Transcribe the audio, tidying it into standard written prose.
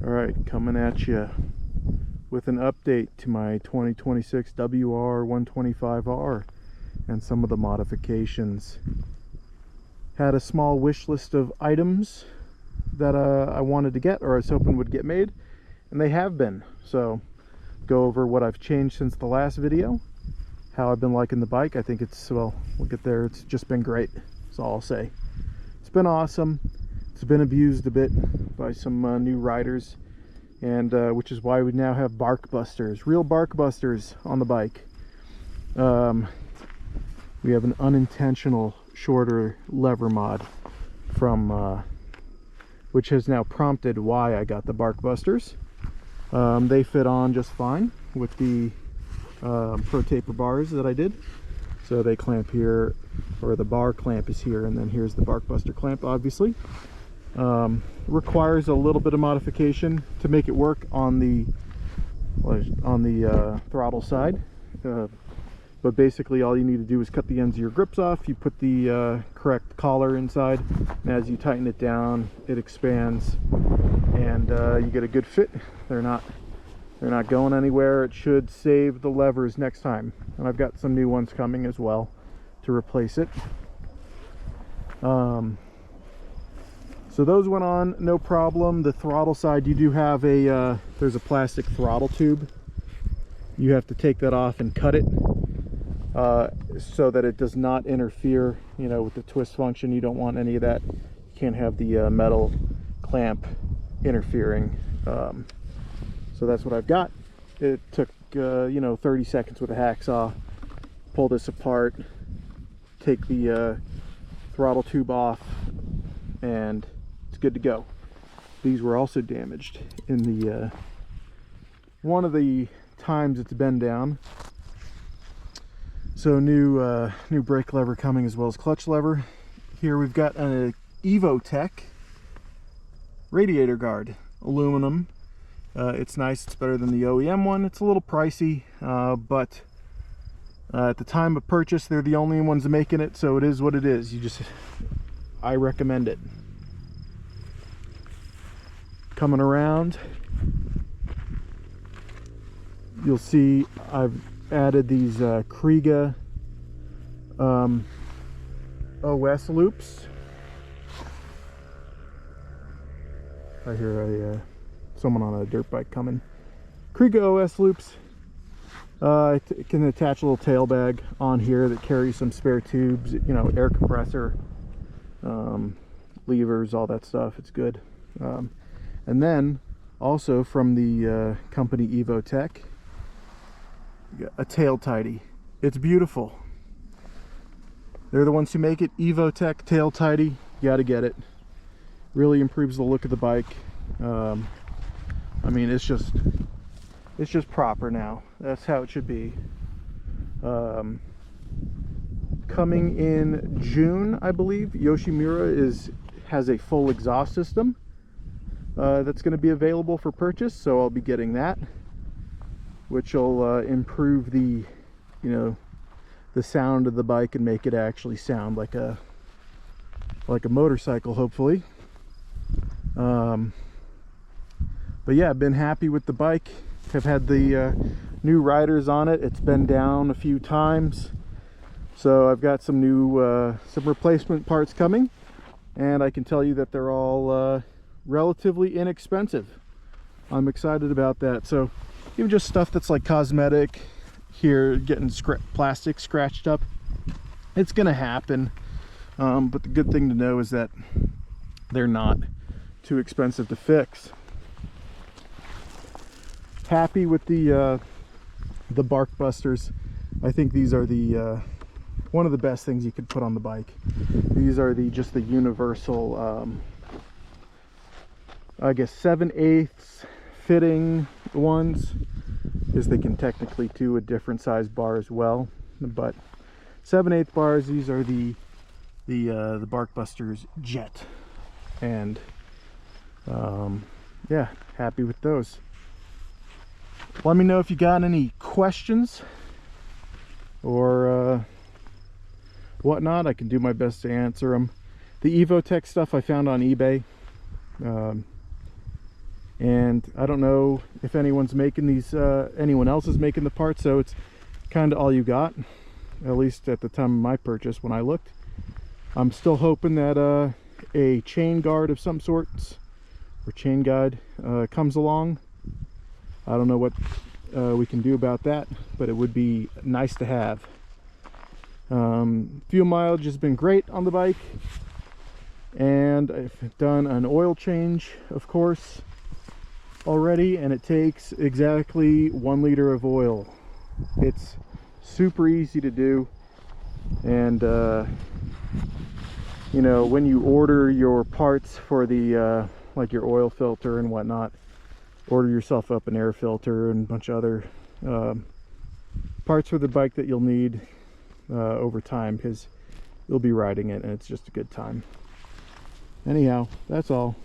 All right, coming at you with an update to my 2026 WR125R and some of the modifications. Had a small wish list of items that I wanted to get, or I was hoping would get made, and they have been. So go over what I've changed since the last video, how I've been liking the bike. I think it's, well, we'll get there. It's just been great, that's all I'll say. It's been awesome. It's been abused a bit by some new riders, and which is why we now have Barkbusters, real Barkbusters on the bike. We have an unintentional shorter lever mod from which has now prompted why I got the Barkbusters. They fit on just fine with the Pro Taper bars that I did. So they clamp here, or the bar clamp is here, and then here's the Barkbuster clamp, obviously. Requires a little bit of modification to make it work on the throttle side, but basically all you need to do is cut the ends of your grips off. You put the correct collar inside, and as you tighten it down, it expands, and you get a good fit. They're not going anywhere. It should save the levers next time, and I've got some new ones coming as well to replace it. So those went on no problem. The throttle side, you do have a there's a plastic throttle tube. You have to take that off and cut it so that it does not interfere, you know, with the twist function. You don't want any of that. You can't have the metal clamp interfering. So that's what I've got. It took you know, 30 seconds with a hacksaw. Pull this apart, take the throttle tube off, and it's good to go. These were also damaged in the one of the times it's been down. So new brake lever coming, as well as clutch lever. Here we've got an Evotech radiator guard, aluminum. It's nice. It's better than the OEM one. It's a little pricey, but at the time of purchase, they're the only ones making it, so it is what it is. I recommend it. Coming around, you'll see I've added these Kriega OS loops. I hear someone on a dirt bike coming. Kriega OS loops. It can attach a little tail bag on here that carries some spare tubes, you know, air compressor, levers, all that stuff. It's good. And then also from the company Evotech, a tail tidy. It's beautiful. They're the ones who make it. Evotech tail tidy. You gotta get it. Really improves the look of the bike. I mean, it's just proper now. That's how it should be. Coming in June, I believe, Yoshimura has a full exhaust system that's going to be available for purchase, so I'll be getting that, which will improve the, you know, the sound of the bike and make it actually sound like a motorcycle, hopefully. But yeah, I've been happy with the bike. I've had the new riders on it. It's been down a few times, so I've got some new some replacement parts coming, and I can tell you that they're all relatively inexpensive. I'm excited about that. So even just stuff that's like cosmetic here, getting plastic scratched up, it's gonna happen, but the good thing to know is that they're not too expensive to fix. Happy with the Barkbusters. I think these are the one of the best things you could put on the bike. These are just the universal I guess 7/8 fitting ones, because they can technically do a different size bar as well, but 7/8 bars. These are the Barkbusters Jet, and yeah, happy with those. Let me know if you got any questions or whatnot. I can do my best to answer them. The Evotech stuff I found on eBay. And I don't know if anyone's making these, anyone else is making the parts, so it's kind of all you got, at least at the time of my purchase when I looked. I'm still hoping that a chain guard of some sorts, or chain guide, comes along. I don't know what we can do about that, but it would be nice to have. Fuel mileage has been great on the bike, and I've done an oil change, of course, already, and it takes exactly 1 liter of oil. It's super easy to do, and you know, when you order your parts for the like your oil filter and whatnot, order yourself up an air filter and a bunch of other parts for the bike that you'll need over time, because you'll be riding it and it's just a good time. Anyhow, that's all.